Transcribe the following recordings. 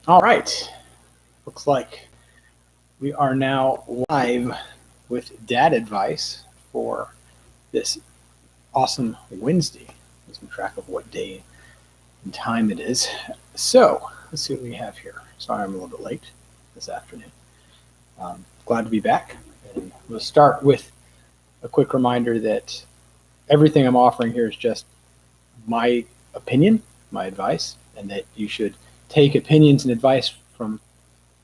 All right. Looks like we are now live with dad advice for this awesome Wednesday. Losing track of what day and time it is. So let's see what we have here. Sorry, I'm a little bit late this afternoon. Glad to be back. And we'll start with a quick reminder that everything I'm offering here is just my opinion, my advice, and that you should take opinions and advice from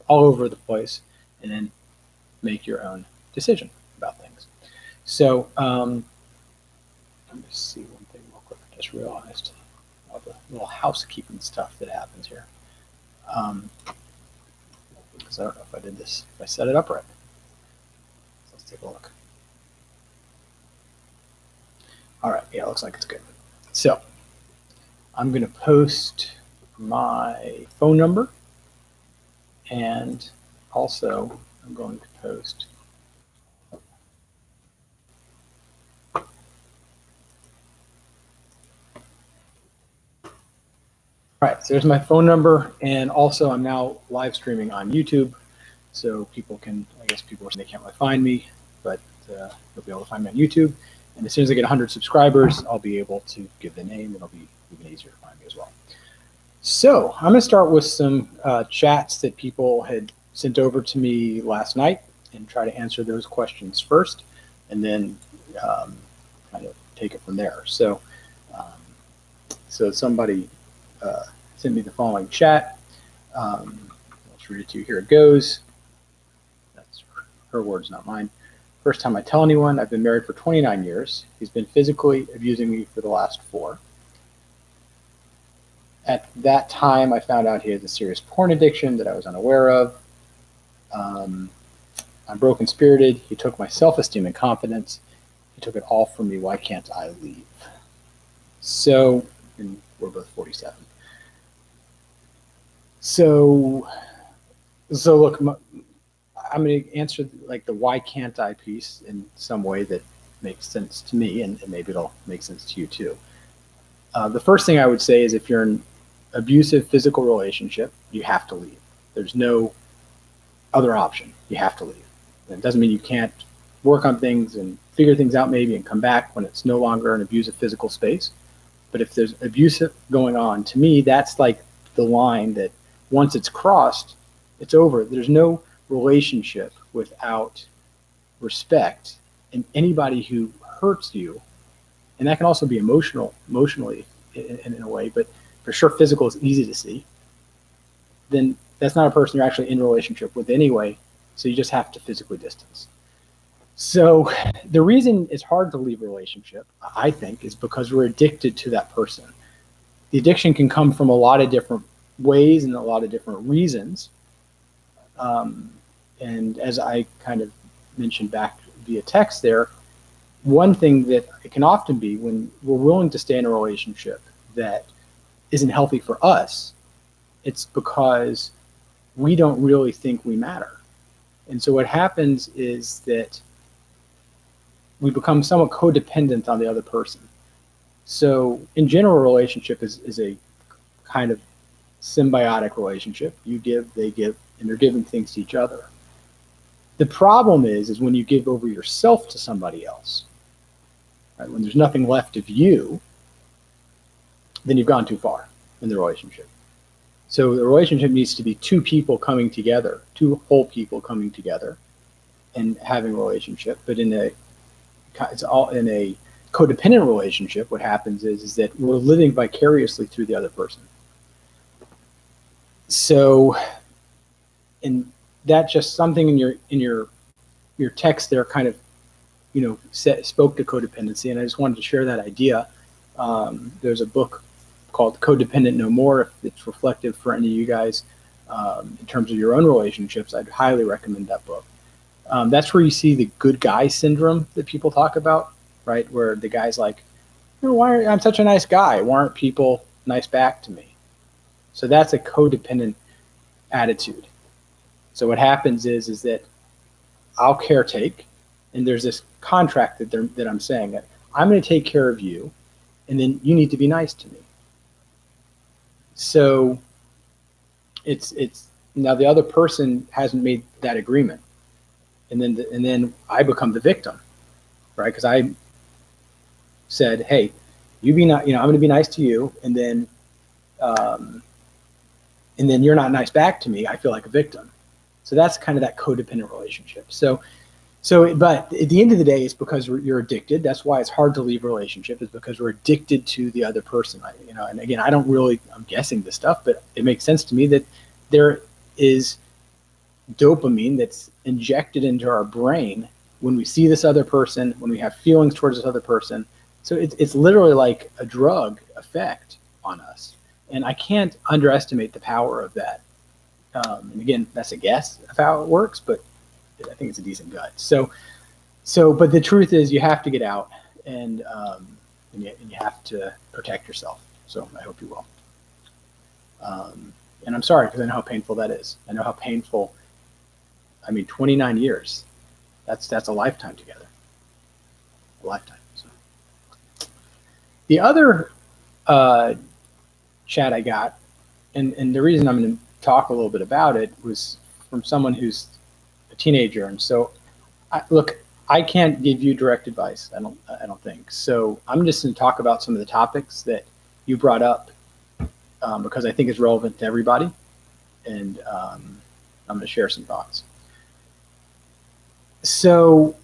all over the place and then make your own decision about things. So let me see one thing real quick. I just realized all the little housekeeping stuff that happens here. Because I don't know if I did this, if I set it up right. So let's take a look. All right, yeah, it looks like it's good. So I'm going to post my phone number, and also I'm going to post all right, so there's my phone number, and also I'm now live streaming on YouTube, so people can, I guess people they can't really find me, but they'll be able to find me on YouTube. And as soon as I get 100 subscribers, I'll be able to give the name. It'll be even easier to find me as well. So I'm going to start with some chats that people had sent over to me last night and try to answer those questions first, and then kind of take it from there. So, somebody sent me the following chat. Let's read it to you. Here it goes. That's her words, not mine. First time I tell anyone, I've been married for 29 years. He's been physically abusing me for the last 4. At that time, I found out he has a serious porn addiction that I was unaware of. I'm broken spirited. He took my self-esteem and confidence. He took it all from me. Why can't I leave? So, and we're both 47. So look, I'm going to answer like the why can't I piece in some way that makes sense to me, and maybe it'll make sense to you too. The first thing I would say is if you're in an abusive physical relationship, you have to leave. There's no other option. You have to leave. And it doesn't mean you can't work on things and figure things out maybe and come back when it's no longer an abusive physical space. But if there's abuse going on, to me, that's like the line that once it's crossed, it's over. There's no relationship without respect, and anybody who hurts you, and that can also be emotionally in a way, but for sure physical is easy to see, then that's not a person you're actually in a relationship with anyway, so you just have to physically distance. So the reason it's hard to leave a relationship, I think, is because we're addicted to that person. The addiction can come from a lot of different ways and a lot of different reasons. And as I kind of mentioned back via text there, one thing that it can often be when we're willing to stay in a relationship that isn't healthy for us, it's because we don't really think we matter. And so what happens is that we become somewhat codependent on the other person. So in general, a relationship is a kind of symbiotic relationship. You give, they give, and they're giving things to each other. The problem is when you give over yourself to somebody else, right? When there's nothing left of you, then you've gone too far in the relationship. So the relationship needs to be two people coming together, two whole people coming together and having a relationship. But it's all in a codependent relationship. What happens is that we're living vicariously through the other person. So, and that's just something in your text there kind of, spoke to codependency, and I just wanted to share that idea. There's a book called Codependent No More. If it's reflective for any of you guys in terms of your own relationships, I'd highly recommend that book. That's where you see the good guy syndrome that people talk about, right? Where the guy's like, I'm such a nice guy. Why aren't people nice back to me? So that's a codependent attitude. So what happens is that I'll caretake, and there's this contract that I'm saying that I'm going to take care of you, and then you need to be nice to me. So it's now the other person hasn't made that agreement, and then I become the victim, right? Because I said, hey, you be not, I'm going to be nice to you, um, and then you're not nice back to me. I feel like a victim. So that's kind of that codependent relationship. But at the end of the day, it's because you're addicted. That's why it's hard to leave a relationship, is because we're addicted to the other person. And again, I'm guessing this stuff, but it makes sense to me that there is dopamine that's injected into our brain when we see this other person, when we have feelings towards this other person. So it's literally like a drug effect on us. And I can't underestimate the power of that. And again, that's a guess of how it works, but I think it's a decent gut. But the truth is, you have to get out, and you have to protect yourself. So I hope you will. And I'm sorry, because I know how painful that is. I know how painful. 29 years. That's a lifetime together. A lifetime. So the other chat I got, and the reason I'm going to talk a little bit about it, was from someone who's a teenager. And so, I can't give you direct advice. I don't think so. I'm just going to talk about some of the topics that you brought up, because I think it's relevant to everybody, and I'm going to share some thoughts. So,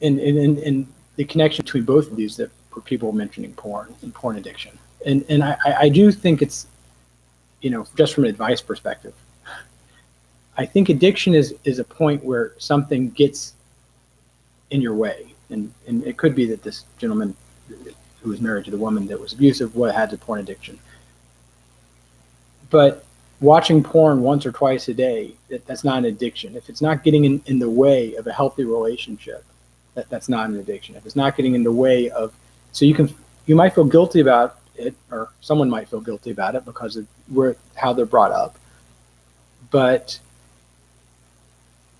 in the connection between both of these, that were people mentioning porn and porn addiction, and I do think it's, just from an advice perspective, I think addiction is a point where something gets in your way, and it could be that this gentleman who was married to the woman that was abusive had a porn addiction. But watching porn once or twice a day, that's not an addiction. If it's not getting in the way of a healthy relationship, that's not an addiction. If it's not getting in the way of, so you might feel guilty about it, or someone might feel guilty about it because of how they're brought up. But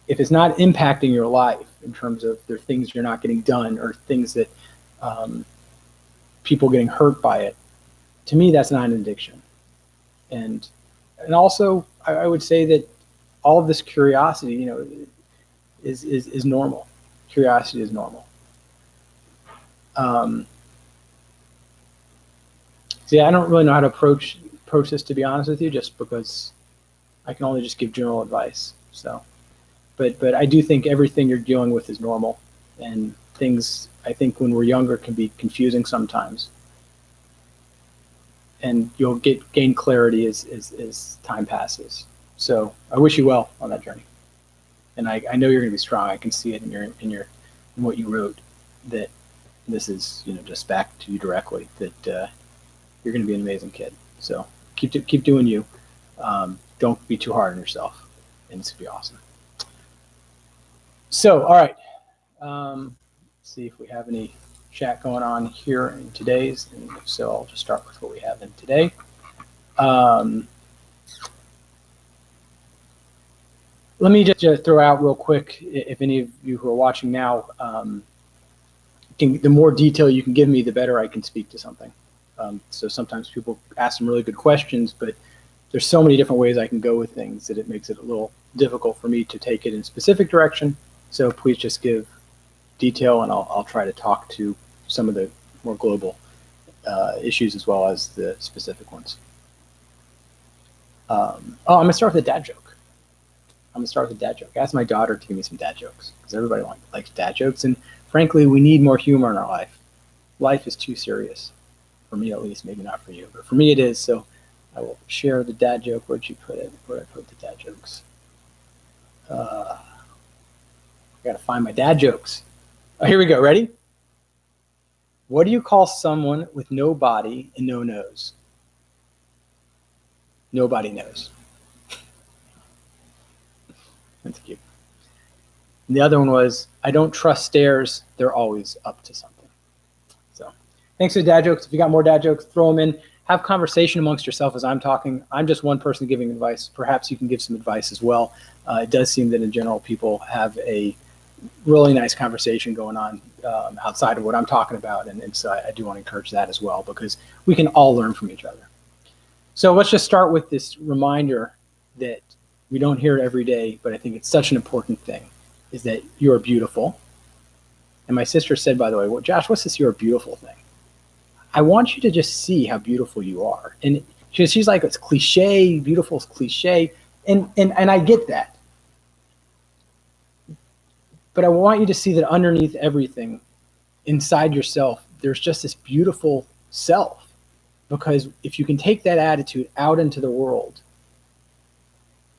if it's not impacting your life in terms of there are things you're not getting done, or things that people getting hurt by it, to me, that's not an addiction. And also, I would say that all of this curiosity, is normal. Curiosity is normal. See, I don't really know how to approach this, to be honest with you, just because I can only just give general advice. So, but I do think everything you're dealing with is normal, and things, I think, when we're younger, can be confusing sometimes. And you'll gain clarity as time passes. So I wish you well on that journey. And I know you're going to be strong. I can see it in what you wrote, that this is, just back to you directly, that you're going to be an amazing kid. So keep doing you. Don't be too hard on yourself, and it's going to be awesome. So, all right. Let's see if we have any chat going on here in today's, and so I'll just start with what we have in today. Let me just throw out real quick, if any of you who are watching now, the more detail you can give me, the better I can speak to something. So sometimes people ask some really good questions, but there's so many different ways I can go with things that it makes it a little difficult for me to take it in a specific direction. So please just give detail, and I'll try to talk to some of the more global issues as well as the specific ones. I'm going to start with a dad joke. I asked my daughter to give me some dad jokes, because everybody likes dad jokes. And frankly, we need more humor in our life. Life is too serious, for me at least, maybe not for you, but for me it is. So I will share the dad joke. Where'd you put it? Where'd I put the dad jokes? I got to find my dad jokes. Oh, here we go. Ready? What do you call someone with no body and no nose? Nobody knows. That's cute. And the other one was, I don't trust stairs. They're always up to something. So thanks for the dad jokes. If you got more dad jokes, throw them in. Have conversation amongst yourself as I'm talking. I'm just one person giving advice. Perhaps you can give some advice as well. It does seem that in general, people have a really nice conversation going on outside of what I'm talking about. And so I do want to encourage that as well, because we can all learn from each other. So let's just start with this reminder that we don't hear it every day, but I think it's such an important thing, is that you're beautiful. And my sister said, by the way, well, Josh, what's this you're beautiful thing? I want you to just see how beautiful you are. And she's like, it's cliche, beautiful is cliche. And I get that. But I want you to see that underneath everything, inside yourself, there's just this beautiful self. Because if you can take that attitude out into the world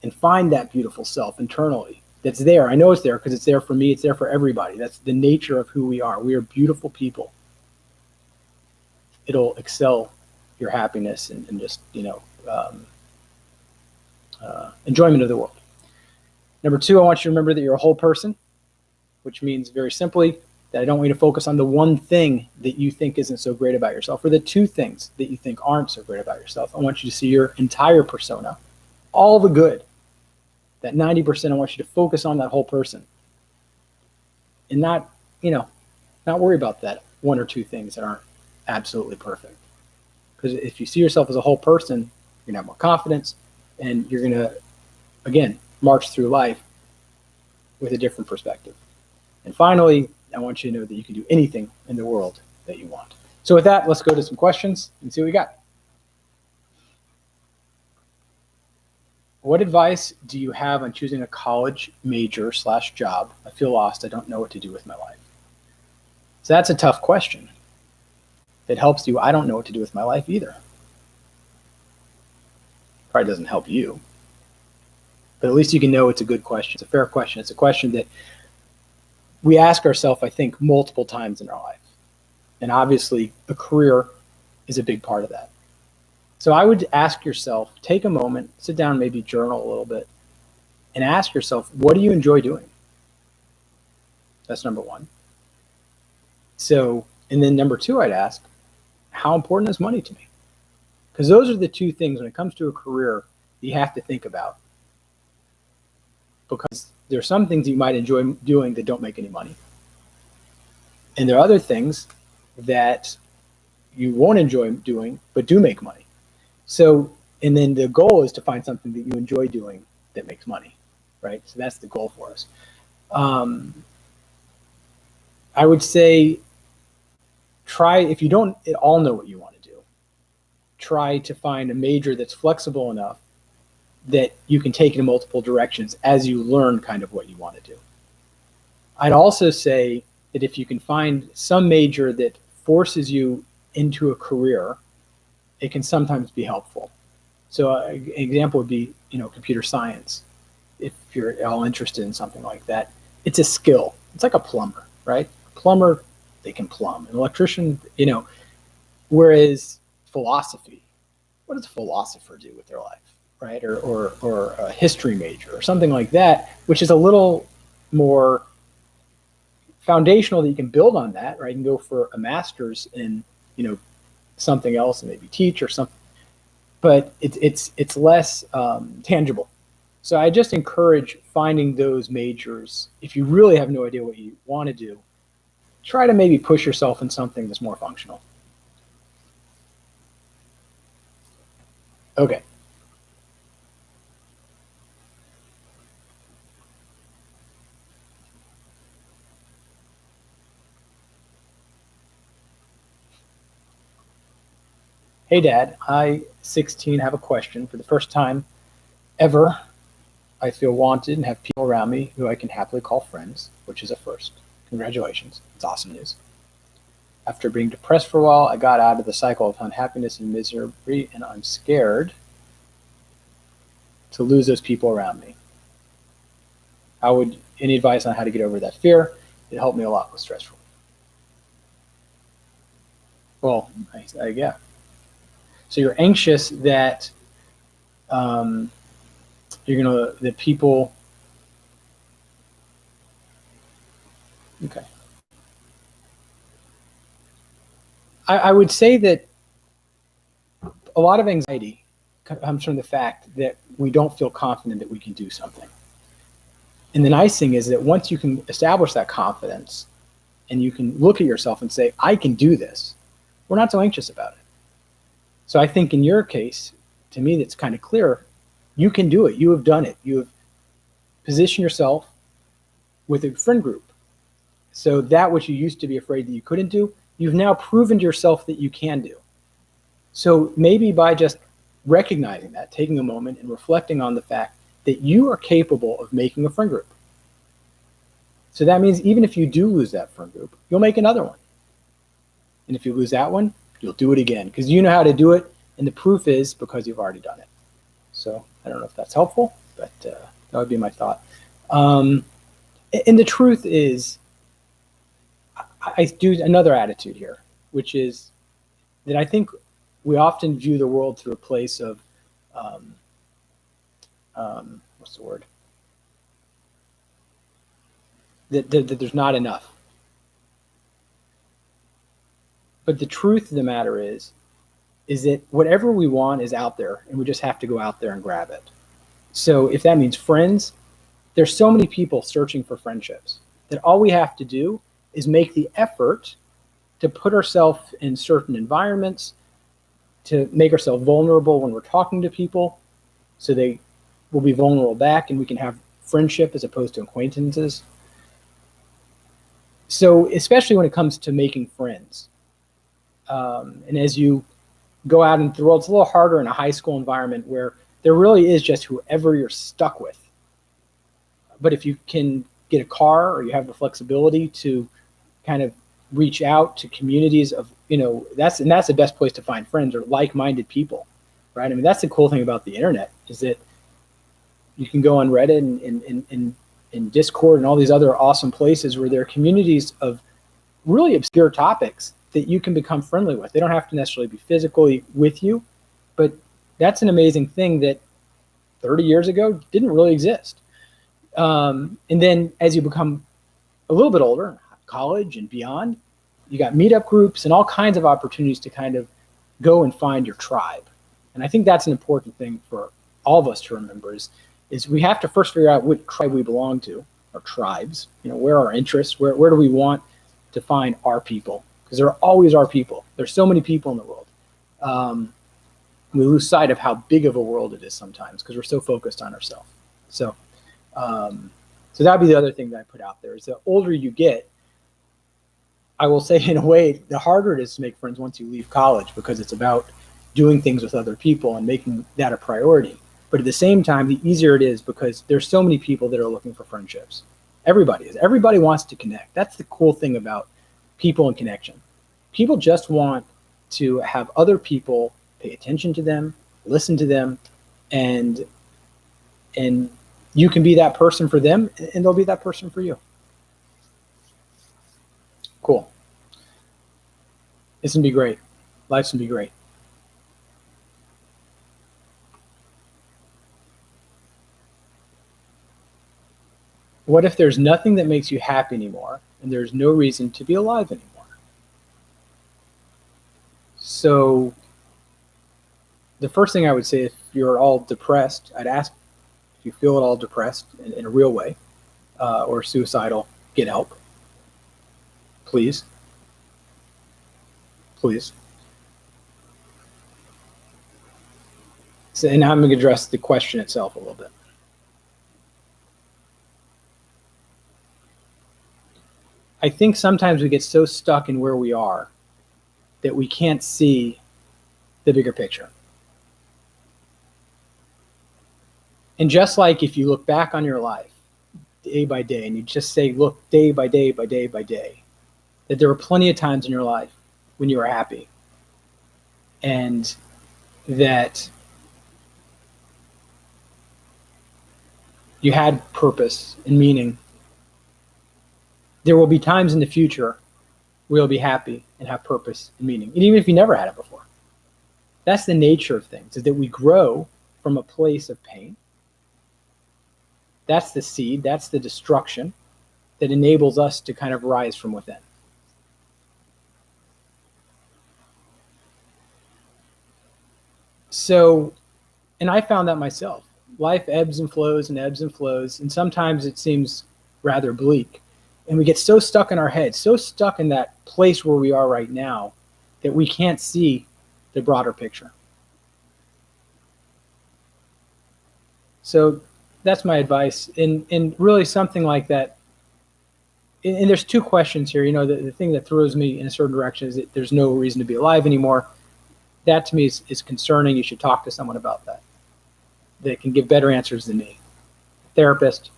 and find that beautiful self internally, that's there. I know it's there because it's there for me. It's there for everybody. That's the nature of who we are. We are beautiful people. It'll excel your happiness and just, enjoyment of the world. Number two, I want you to remember that you're a whole person, which means very simply that I don't want you to focus on the one thing that you think isn't so great about yourself or the two things that you think aren't so great about yourself. I want you to see your entire persona, all the good. That 90%, I want you to focus on that whole person and not worry about that one or two things that aren't absolutely perfect. Because if you see yourself as a whole person, you're going to have more confidence and you're going to, again, march through life with a different perspective. And finally, I want you to know that you can do anything in the world that you want. So with that, let's go to some questions and see what we got. What advice do you have on choosing a college major / job? I feel lost. I don't know what to do with my life. So that's a tough question. It helps you. I don't know what to do with my life either. Probably doesn't help you. But at least you can know it's a good question. It's a fair question. It's a question that we ask ourselves, I think, multiple times in our life. And obviously, a career is a big part of that. So I would ask yourself, take a moment, sit down, maybe journal a little bit, and ask yourself, what do you enjoy doing? That's number one. So, and then number two, I'd ask, how important is money to me? Because those are the two things when it comes to a career you have to think about. Because there are some things you might enjoy doing that don't make any money. And there are other things that you won't enjoy doing, but do make money. So, and then the goal is to find something that you enjoy doing that makes money, right? So that's the goal for us. I would say try, if you don't at all know what you want to do, try to find a major that's flexible enough that you can take in multiple directions as you learn kind of what you want to do. I'd also say that if you can find some major that forces you into a career, it can sometimes be helpful. So an example would be, computer science. If you're at all interested in something like that, it's a skill. It's like a plumber, right? Plumber, they can plumb. An electrician, whereas philosophy, what does a philosopher do with their life, right? Or a history major or something like that, which is a little more foundational that you can build on that, right? You can go for a master's in, something else and maybe teach or something, but it's less tangible. So I just encourage finding those majors. If you really have no idea what you want to do, try to maybe push yourself in something that's more functional. Okay. Hey Dad, I, 16, have a question. For the first time ever, I feel wanted and have people around me who I can happily call friends, which is a first. Congratulations, it's awesome news. After being depressed for a while, I got out of the cycle of unhappiness and misery, and I'm scared to lose those people around me. Any advice on how to get over that fear? It helped me a lot with stress relief. Well, yeah. So you're anxious that that people. Okay. I would say that a lot of anxiety comes from the fact that we don't feel confident that we can do something. And the nice thing is that once you can establish that confidence and you can look at yourself and say, I can do this, we're not so anxious about it. So I think in your case, to me that's kind of clear. You can do it. You have done it. You have positioned yourself with a friend group. So that which you used to be afraid that you couldn't do, you've now proven to yourself that you can do. So maybe by just recognizing that, taking a moment and reflecting on the fact that you are capable of making a friend group. So that means even if you do lose that friend group, you'll make another one. And if you lose that one, you'll do it again because you know how to do it. And the proof is because you've already done it. So I don't know if that's helpful, but that would be my thought. And the truth is, I do another attitude here, which is that I think we often view the world through a place of, what's the word? That there's not enough. But the truth of the matter is that whatever we want is out there, and we just have to go out there and grab it. So if that means friends, there's so many people searching for friendships that all we have to do is make the effort to put ourselves in certain environments, to make ourselves vulnerable when we're talking to people, so they will be vulnerable back and we can have friendship as opposed to acquaintances. So especially when it comes to making friends, and as you go out into the world, it's a little harder in a high school environment where there really is just whoever you're stuck with. But if you can get a car or you have the flexibility to kind of reach out to communities of, that's the best place to find friends or like-minded people, right? I mean, that's the cool thing about the internet is that you can go on Reddit and Discord and all these other awesome places where there are communities of really obscure topics that you can become friendly with. They don't have to necessarily be physically with you, but that's an amazing thing that 30 years ago didn't really exist. And then as you become a little bit older, college and beyond, you got meetup groups and all kinds of opportunities to kind of go and find your tribe. And I think that's an important thing for all of us to remember is we have to first figure out what tribe we belong to, our tribes, where are our interests, where do we want to find our people? Because there always are people. There's so many people in the world. We lose sight of how big of a world it is sometimes because we're so focused on ourselves. So that'd be the other thing that I put out there is the older you get, I will say in a way, the harder it is to make friends once you leave college because it's about doing things with other people and making that a priority. But at the same time, the easier it is because there's so many people that are looking for friendships. Everybody is. Everybody wants to connect. That's the cool thing about people and connection. People just want to have other people pay attention to them, listen to them, and you can be that person for them, and they'll be that person for you. Cool. It's gonna be great. Life's gonna be great. What if there's nothing that makes you happy anymore, and there's no reason to be alive anymore? So the first thing I would say, if you're all depressed, I'd ask if you feel at all depressed in a real way or suicidal, get help. Please. Please. So, and I'm going to address the question itself a little bit. I think sometimes we get so stuck in where we are that we can't see the bigger picture. And just like if you look back on your life day by day and you just say, look, day by day by day by day, that there were plenty of times in your life when you were happy and that you had purpose and meaning. There will be times in the future where you'll be happy and have purpose and meaning, and even if you never had it before. That's the nature of things, is that we grow from a place of pain. That's the seed, that's the destruction that enables us to kind of rise from within. So, and I found that myself. Life ebbs and flows and ebbs and flows, and sometimes it seems rather bleak. And we get so stuck in our heads, so stuck in that place where we are right now, that we can't see the broader picture. So that's my advice. And really something like that. And there's two questions here. The thing that throws me in a certain direction is that there's no reason to be alive anymore. That to me is concerning. You should talk to someone about that. They can give better answers than me. Therapist.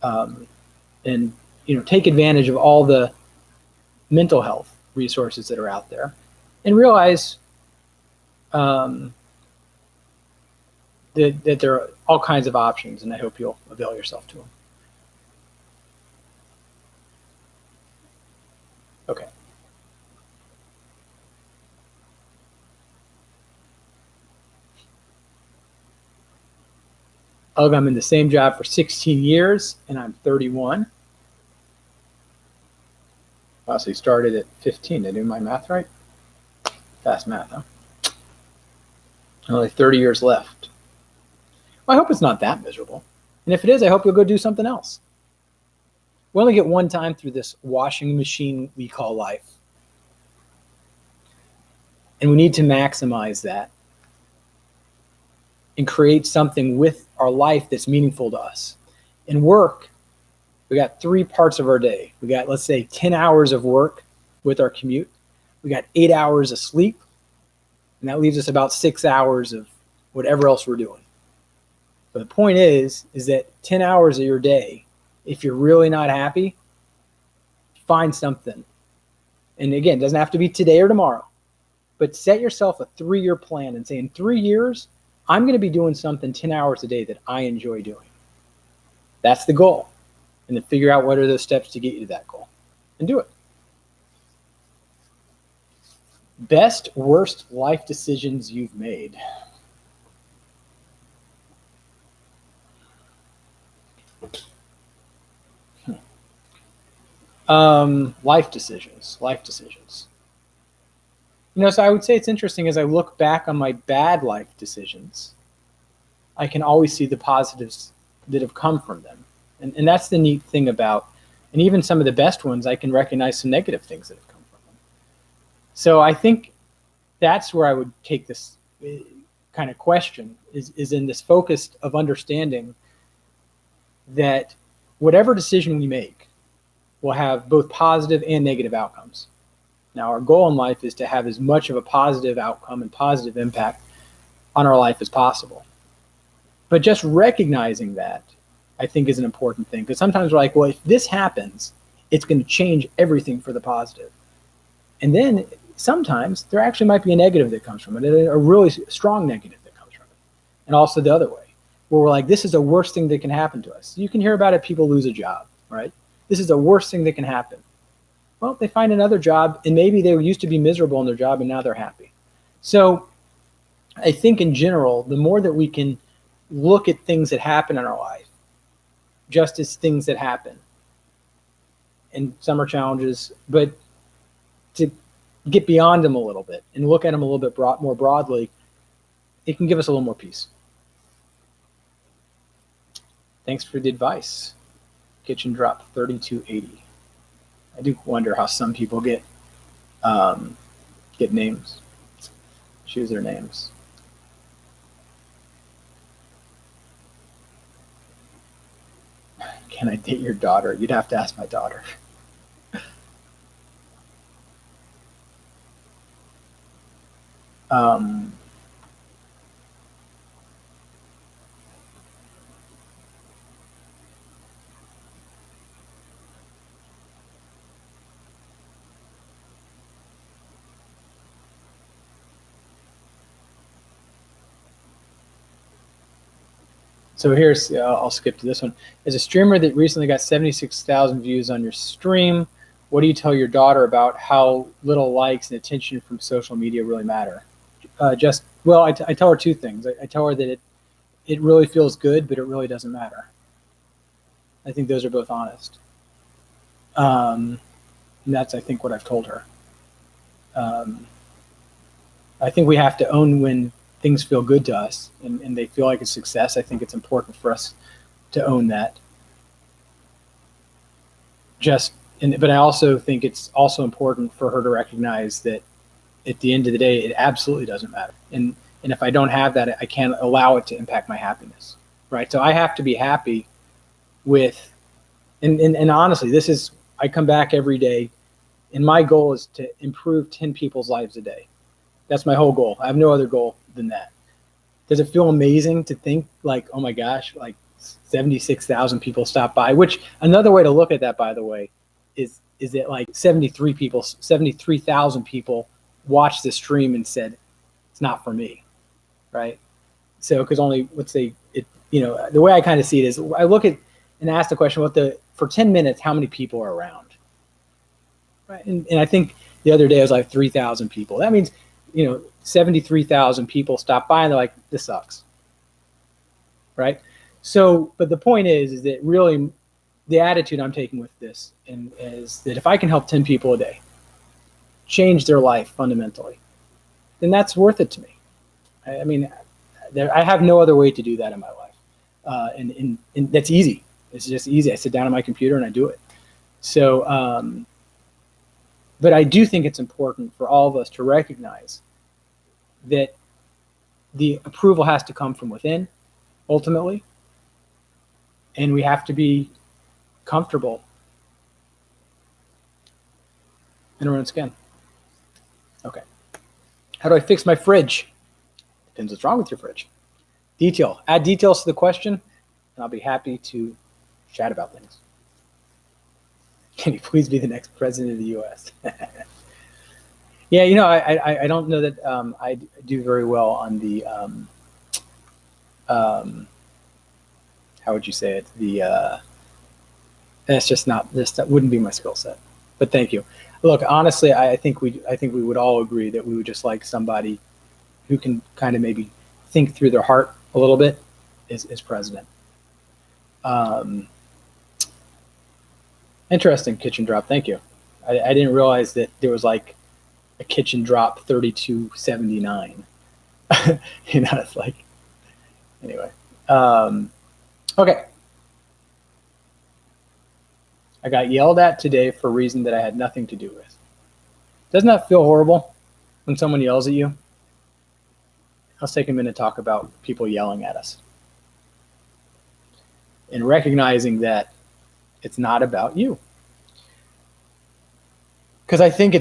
And take advantage of all the mental health resources that are out there, and realize that there are all kinds of options, and I hope you'll avail yourself to them. Okay. I'm in the same job for 16 years, and I'm 31. Wow, so you started at 15. Did I do my math right? Fast math, huh? Only 30 years left. Well, I hope it's not that miserable. And if it is, I hope you'll go do something else. We only get one time through this washing machine we call life. And we need to maximize that and create something with our life that's meaningful to us. In work, we got 3 parts of our day. We got, let's say, 10 hours of work with our commute. We got 8 hours of sleep. And that leaves us about 6 hours of whatever else we're doing. But the point is that 10 hours of your day, if you're really not happy, find something. And again, it doesn't have to be today or tomorrow, but set yourself a 3-year plan and say, in 3 years, I'm going to be doing something 10 hours a day that I enjoy doing. That's the goal. And then figure out what are those steps to get you to that goal and do it. Best, worst life decisions you've made. Life decisions. So I would say it's interesting as I look back on my bad life decisions, I can always see the positives that have come from them. And that's the neat thing about, and even some of the best ones, I can recognize some negative things that have come from them. So I think that's where I would take this kind of question is in this focus of understanding that whatever decision we make will have both positive and negative outcomes. Now, our goal in life is to have as much of a positive outcome and positive impact on our life as possible. But just recognizing that, I think, is an important thing. Because sometimes we're like, well, if this happens, it's going to change everything for the positive. And then sometimes there actually might be a negative that comes from it, a really strong negative that comes from it. And also the other way, where we're like, this is the worst thing that can happen to us. You can hear about it, people lose a job, right? This is the worst thing that can happen. Well, they find another job, and maybe they used to be miserable in their job, and now they're happy. So I think in general, the more that we can look at things that happen in our life, just as things that happen, and some are challenges, but to get beyond them a little bit and look at them a little bit more broadly, it can give us a little more peace. Thanks for the advice. Kitchen drop 3280. I do wonder how some people get names, choose their names. Can I date your daughter? You'd have to ask my daughter. So here's, I'll skip to this one. As a streamer that recently got 76,000 views on your stream, what do you tell your daughter about how little likes and attention from social media really matter? I tell her 2 things. I tell her that it really feels good, but it really doesn't matter. I think those are both honest. And that's, I think, what I've told her. I think we have to own when things feel good to us and they feel like a success. I think it's important for us to own that. But I also think it's also important for her to recognize that at the end of the day, it absolutely doesn't matter. And And if I don't have that, I can't allow it to impact my happiness, right? So I have to be happy with, and honestly, this is, I come back every day, and my goal is to improve 10 people's lives a day. That's my whole goal. I have no other goal than that. Does it feel amazing to think like, oh my gosh, like 76,000 people stopped by? Which another way to look at that, by the way, is that like 73,000 people watched the stream and said, it's not for me, right? So, because only, let's say it, the way I kind of see it is I look at and ask the question, for 10 minutes, how many people are around? Right. And I think the other day it was like 3,000 people. That means, 73,000 people stopped by and they're like, this sucks. Right. So, but the point is that really the attitude I'm taking with this is that if I can help 10 people a day change their life fundamentally, then that's worth it to me. I mean, I have no other way to do that in my life. And that's easy. It's just easy. I sit down on my computer and I do it. So, but I do think it's important for all of us to recognize that the approval has to come from within, ultimately, and we have to be comfortable in our own skin. Okay. How do I fix my fridge? Depends what's wrong with your fridge. Add details to the question, and I'll be happy to chat about things. Can you please be the next president of the U.S.? Yeah, I don't know that I do very well on the, how would you say it? That's just not, that wouldn't be my skill set. But thank you. Look, honestly, I think we would all agree that we would just like somebody who can kind of maybe think through their heart a little bit is president. Interesting kitchen drop. Thank you. I didn't realize that there was like a kitchen drop 3279. It's like, anyway. Okay. I got yelled at today for a reason that I had nothing to do with. Doesn't that feel horrible when someone yells at you? Let's take a minute to talk about people yelling at us. And recognizing that it's not about you. Because I think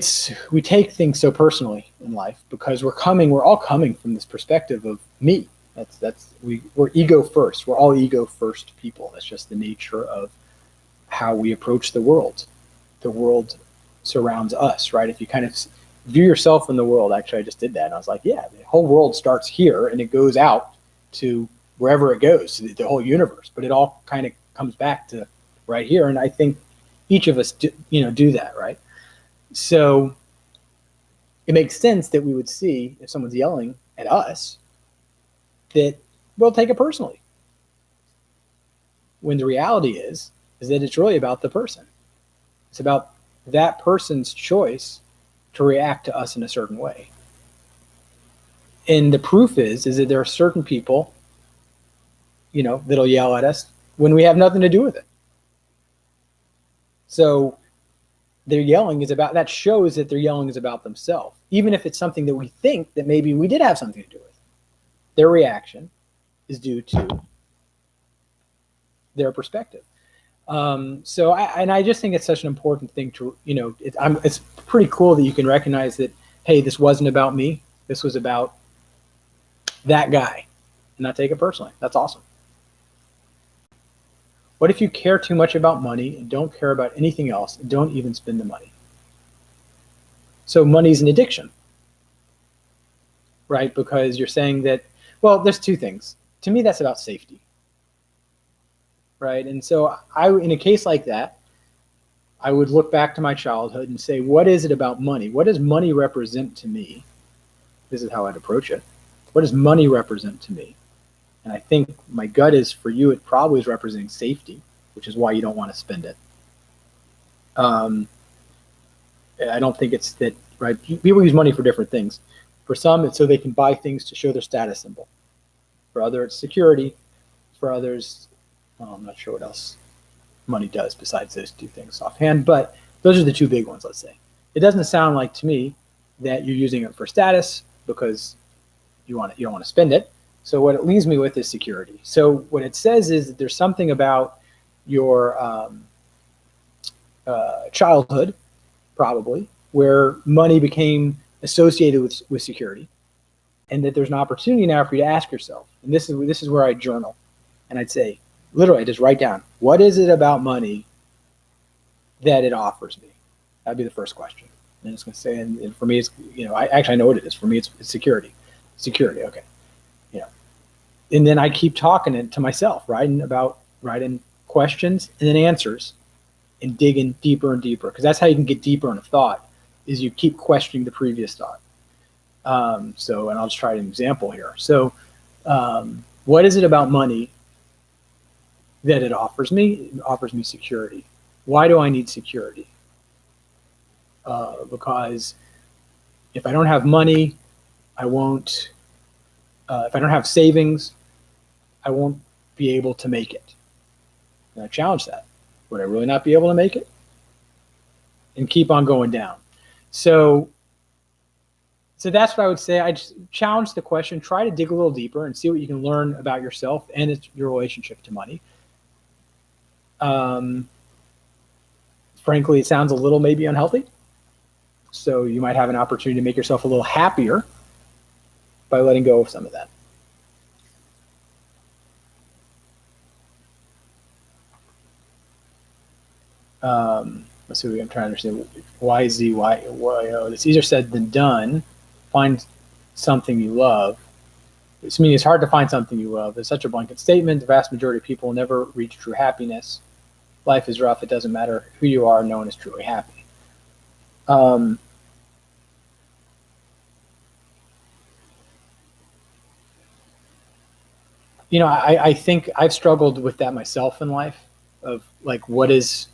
we take things so personally in life because we're all coming from this perspective of me. We're ego first. We're all ego first people. That's just the nature of how we approach the world. The world surrounds us, right? If you kind of view yourself in the world, actually I just did that and I was like, yeah, the whole world starts here and it goes out to wherever it goes, to the whole universe, but it all kind of comes back to right here. And I think each of us do that, right? So it makes sense that we would see if someone's yelling at us that we'll take it personally. When the reality is that it's really about the person. It's about that person's choice to react to us in a certain way. And the proof is that there are certain people, that'll yell at us when we have nothing to do with it. So their yelling is about, that shows that their yelling is about themselves, even if it's something that we think that maybe we did have something to do with. Their reaction is due to their perspective. So I just think it's such an important thing to, it's pretty cool that you can recognize that, hey, this wasn't about me. This was about that guy, and not take it personally. That's awesome. What if you care too much about money and don't care about anything else and don't even spend the money? So money's an addiction, right? Because you're saying that, well, there's two things. To me, that's about safety, right? And so in a case like that, I would look back to my childhood and say, what is it about money? What does money represent to me? This is how I'd approach it. What does money represent to me? And I think my gut is for you, it probably is representing safety, which is why you don't want to spend it. I don't think it's that, right? People use money for different things. For some, it's so they can buy things to show their status symbol. For others, it's security. For others, I'm not sure what else money does besides those two things offhand, but those are the two big ones, let's say. It doesn't sound like to me that you're using it for status because you don't want to spend it. So what it leaves me with is security. So what it says is that there's something about your childhood, probably, where money became associated with security, and that there's an opportunity now for you to ask yourself. And this is where I journal, and I'd say, literally, I just write down, what is it about money that it offers me? That'd be the first question. And it's going to say, and for me, it's, I know what it is. For me, it's security. Security, okay. And then I keep talking to myself, writing questions and then answers, and digging deeper and deeper, because that's how you can get deeper in a thought, is you keep questioning the previous thought. And I'll just try an example here. So what is it about money that it offers me? It offers me security. Why do I need security? Because if I don't have money, I won't, if I don't have savings, I won't be able to make it. And I challenge that. Would I really not be able to make it? And keep on going down. So that's what I would say. I just challenge the question, try to dig a little deeper and see what you can learn about yourself and your relationship to money. Frankly, it sounds a little maybe unhealthy. So you might have an opportunity to make yourself a little happier by letting go of some of that. Let's see. I'm trying to understand why. It's easier said than done. Find something you love. This means it's hard to find something you love. It's such a blanket statement. The vast majority of people will never reach true happiness. Life is rough. It doesn't matter who you are. No one is truly happy. I think I've struggled with that myself in life, of like, what is,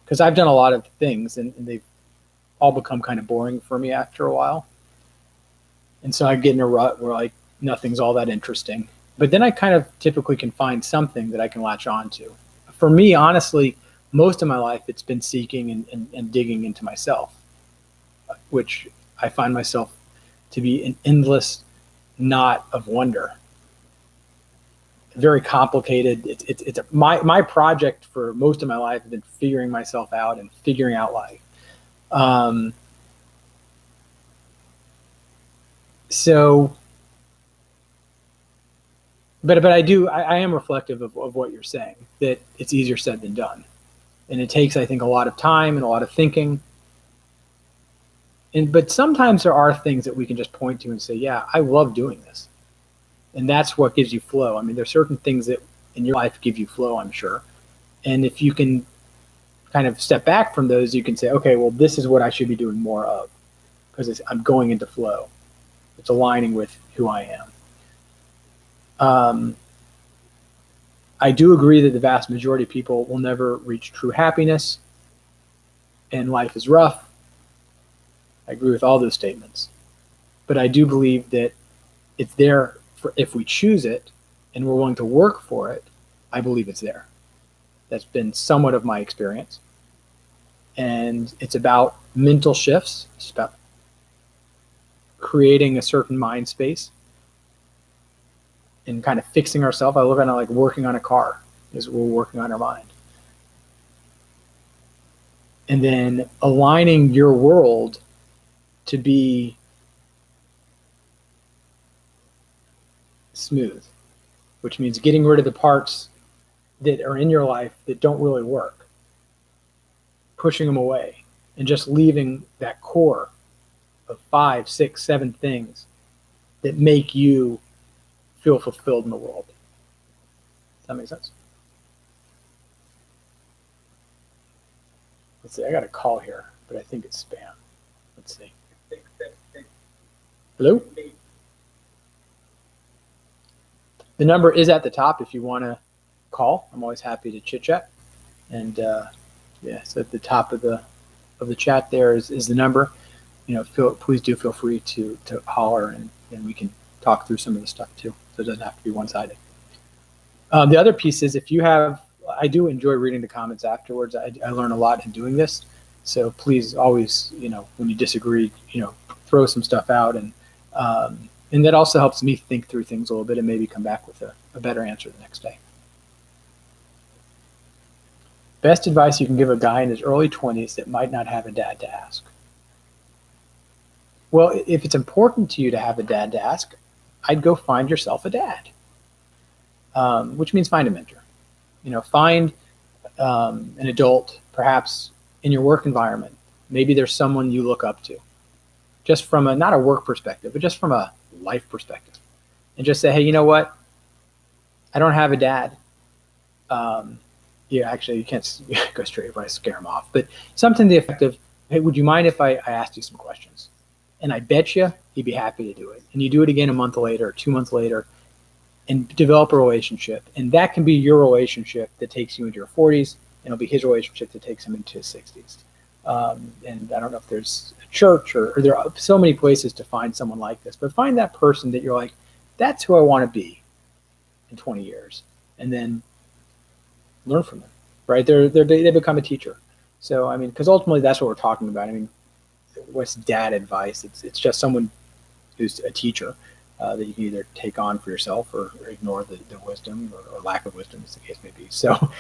because I've done a lot of things and they've all become kind of boring for me after a while. And so I get in a rut where like nothing's all that interesting. But then I kind of typically can find something that I can latch on to. For me, honestly, most of my life, it's been seeking and digging into myself, which I find myself to be an endless knot of wonder. Very complicated. My project for most of my life has been figuring myself out and figuring out life. But I am reflective of what you're saying, that it's easier said than done. And it takes, I think, a lot of time and a lot of thinking. But sometimes there are things that we can just point to and say, yeah, I love doing this. And that's what gives you flow. I mean, there's certain things that in your life give you flow, I'm sure. And if you can kind of step back from those, you can say, okay, well, this is what I should be doing more of, because I'm going into flow. It's aligning with who I am. I do agree that the vast majority of people will never reach true happiness, and life is rough. I agree with all those statements. But I do believe that it's there if we choose it and we're willing to work for it. I believe it's there. That's been somewhat of my experience. And it's about mental shifts. It's about creating a certain mind space and kind of fixing ourselves. I look at it like working on a car, is we're working on our mind. And then aligning your world to be smooth, which means getting rid of the parts that are in your life that don't really work, pushing them away, and just leaving that core of 5, 6, 7 things that make you feel fulfilled in the world. Does that make sense? Let's see, I got a call here, but I think it's spam. Let's see. Hello? The number is at the top if you want to call. I'm always happy to chit chat. And yeah, so at the top of the chat there is the number. Please do feel free to holler, and we can talk through some of the stuff too. So it doesn't have to be one-sided. The other piece is, I do enjoy reading the comments afterwards. I learn a lot in doing this. So please always, when you disagree, throw some stuff out. And And that also helps me think through things a little bit and maybe come back with a better answer the next day. Best advice you can give a guy in his early 20s that might not have a dad to ask. Well, if it's important to you to have a dad to ask, I'd go find yourself a dad, which means find a mentor. Find an adult, perhaps in your work environment. Maybe there's someone you look up to, just from not a work perspective, but just from a life perspective. And just say, hey, you know what? I don't have a dad. Actually, you can't go straight away, scare him off. But something to the effect of, hey, would you mind if I asked you some questions? And I bet you he'd be happy to do it. And you do it again a month later, or 2 months later, and develop a relationship. And that can be your relationship that takes you into your 40s, and it'll be his relationship that takes him into his 60s. And I don't know if there's a church or there are so many places to find someone like this, but find that person that you're like, that's who I want to be in 20 years. And then learn from them, right? They become a teacher. So, because ultimately that's what we're talking about. What's dad advice? It's just someone who's a teacher that you can either take on for yourself or ignore the wisdom or lack of wisdom, as the case may be. So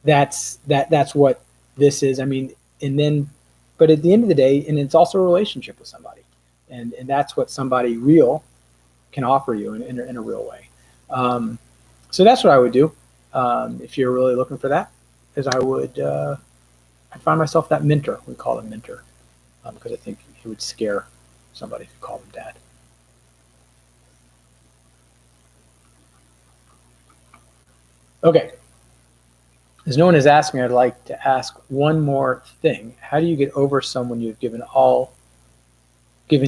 that's what this is. But at the end of the day, and it's also a relationship with somebody, and that's what somebody real can offer you in a real way. So that's what I would do if you're really looking for that. Is I'd find myself that mentor. We call him mentor because I think he would scare somebody if you called him dad. Okay. As no one is asking, I'd like to ask one more thing. How do you get over someone you've given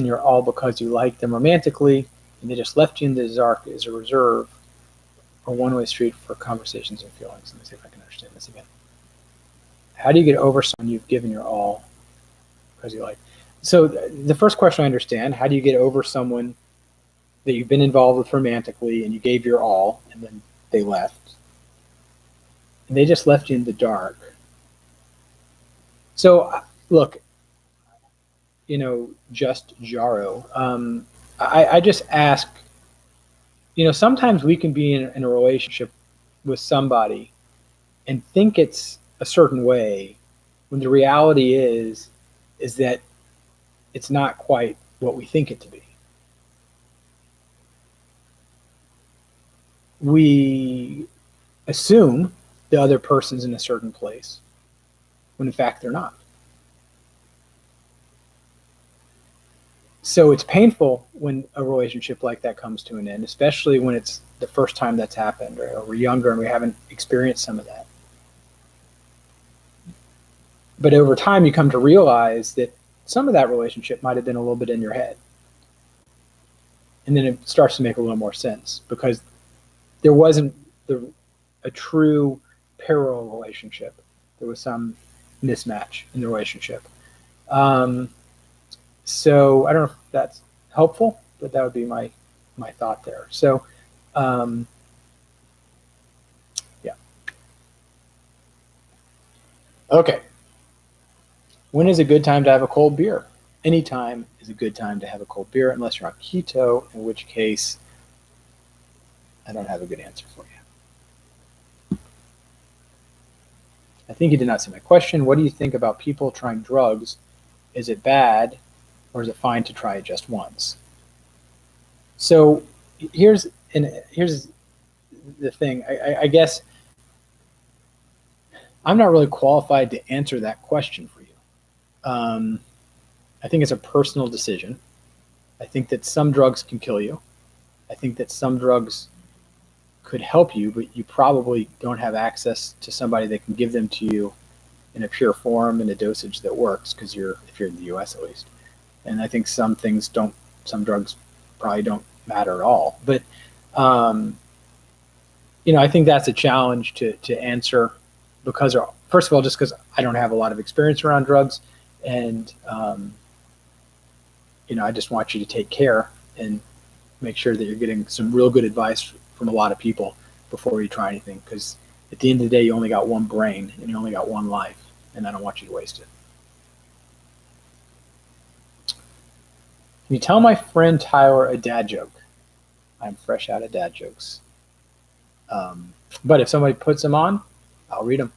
your all because you like them romantically, and they just left you in the dark as a reserve or one-way street for conversations and feelings? Let me see if I can understand this again. How do you get over someone you've given your all because you like? So the first question I understand, how do you get over someone that you've been involved with romantically and you gave your all and then they left? And they just left you in the dark. So look, just Jaro. I just ask, sometimes we can be in a relationship with somebody and think it's a certain way when the reality is that it's not quite what we think it to be. We assume the other person's in a certain place when in fact they're not. So it's painful when a relationship like that comes to an end, especially when it's the first time that's happened, or we're younger and we haven't experienced some of that. But over time, you come to realize that some of that relationship might have been a little bit in your head. And then it starts to make a little more sense because there wasn't a true parallel relationship. There was some mismatch in the relationship. So I don't know if that's helpful, but that would be my thought there. So, yeah. Okay. When is a good time to have a cold beer? Any time is a good time to have a cold beer, unless you're on keto, in which case I don't have a good answer for you. I think you did not see my question. What do you think about people trying drugs? Is it bad, or is it fine to try it just once? So here's the thing. I guess I'm not really qualified to answer that question for you. I think it's a personal decision. I think that some drugs can kill you. I think that some drugs could help you, but you probably don't have access to somebody that can give them to you in a pure form in a dosage that works, because if you're in the US at least. And I think some drugs probably don't matter at all. But I think that's a challenge to answer because, first of all, just because I don't have a lot of experience around drugs, and I just want you to take care and make sure that you're getting some real good advice from a lot of people before you try anything, because at the end of the day, you only got one brain and you only got one life, and I don't want you to waste it. Can you tell my friend Tyler a dad joke? I'm fresh out of dad jokes. But if somebody puts them on, I'll read them.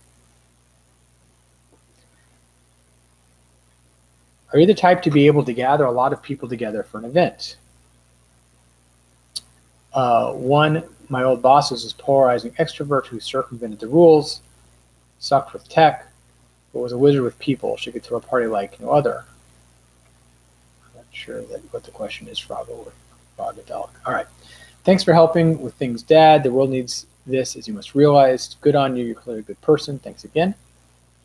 Are you the type to be able to gather a lot of people together for an event? One, my old boss was this polarizing extrovert who circumvented the rules, sucked with tech, but was a wizard with people. She could throw a party like no other. I'm not sure what the question is, Froggo or Froggadelic. All right. Thanks for helping with things, Dad. The world needs this, as you must realize. Good on you. You're clearly a good person. Thanks again.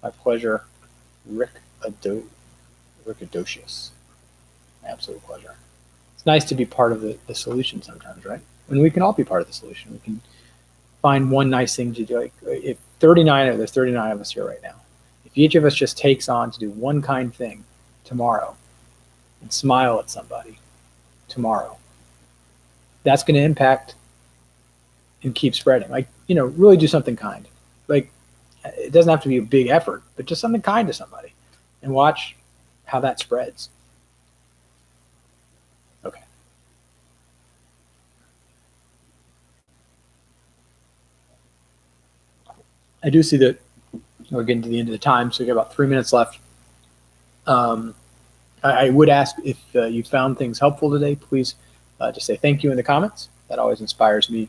My pleasure, Rick Adocius. Absolute pleasure. It's nice to be part of the solution sometimes, right? When we can all be part of the solution. We can find one nice thing to do. Like if there's 39 of us here right now. If each of us just takes on to do one kind thing tomorrow and smile at somebody tomorrow, that's going to impact and keep spreading. Like, really do something kind. Like, it doesn't have to be a big effort, but just something kind to somebody and watch how that spreads. Okay. I do see that we're getting to the end of the time, so we got about 3 minutes left. I would ask if you found things helpful today, please just say thank you in the comments. That always inspires me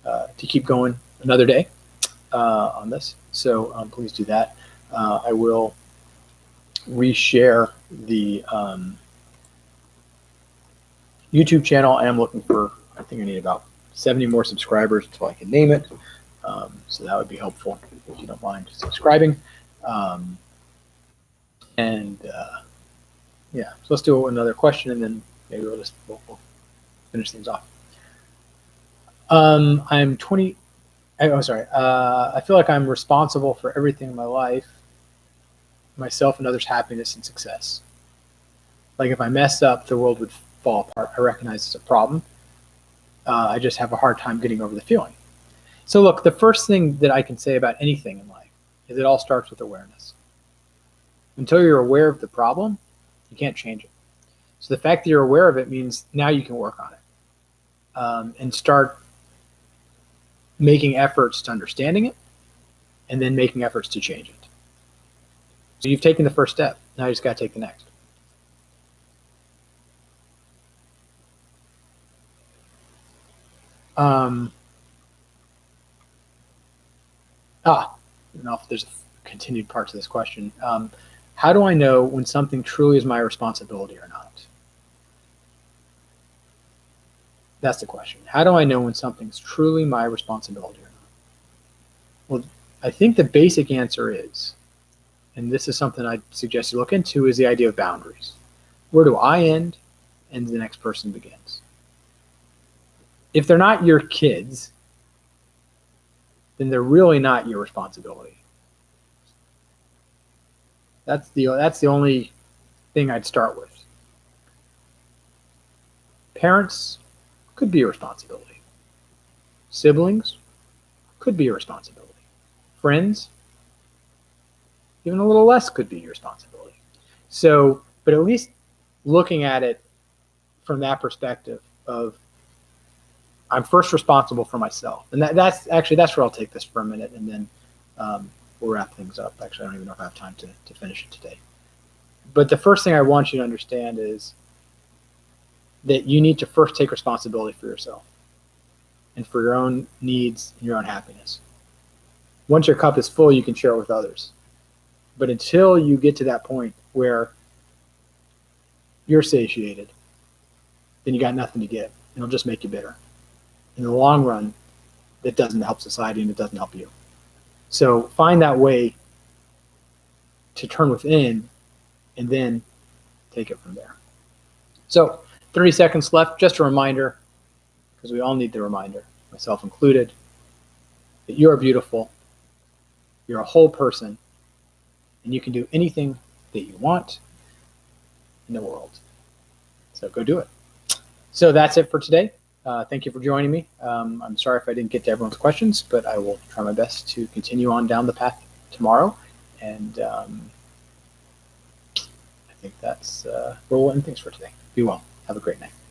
to keep going another day on this. So please do that. I will reshare the YouTube channel. I am looking for, I think I need about 70 more subscribers until I can name it. So that would be helpful if you don't mind subscribing. Yeah, so let's do another question and then maybe we'll finish things off. I'm 20. I feel like I'm responsible for everything in my life, myself and others' happiness and success. Like if I messed up, the world would fall apart. I recognize it's a problem. I just have a hard time getting over the feeling. So look, the first thing that I can say about anything in life is it all starts with awareness. Until you're aware of the problem, you can't change it. So the fact that you're aware of it means now you can work on it and start making efforts to understanding it and then making efforts to change it. So you've taken the first step. Now you just got to take the next. There's a continued part to this question. How do I know when something truly is my responsibility or not? That's the question. How do I know when something's truly my responsibility or not? Well, I think the basic answer is, and this is something I suggest you look into, is the idea of boundaries. Where do I end and the next person begins? If they're not your kids, then they're really not your responsibility. That's the only thing I'd start with. Parents could be a responsibility. Siblings could be a responsibility. Friends, even a little less, could be your responsibility. So, but at least looking at it from that perspective of I'm first responsible for myself. And that's where I'll take this for a minute and then we'll wrap things up. Actually, I don't even know if I have time to finish it today. But the first thing I want you to understand is that you need to first take responsibility for yourself and for your own needs and your own happiness. Once your cup is full, you can share it with others. But until you get to that point where you're satiated, then you got nothing to give. It'll just make you bitter. In the long run, it doesn't help society and it doesn't help you. So find that way to turn within and then take it from there. So 30 seconds left. Just a reminder, because we all need the reminder, myself included, that you are beautiful. You're a whole person and you can do anything that you want in the world. So go do it. So that's it for today. Thank you for joining me. I'm sorry if I didn't get to everyone's questions, but I will try my best to continue on down the path tomorrow. And I think that's where we'll end things for today. Be well. Have a great night.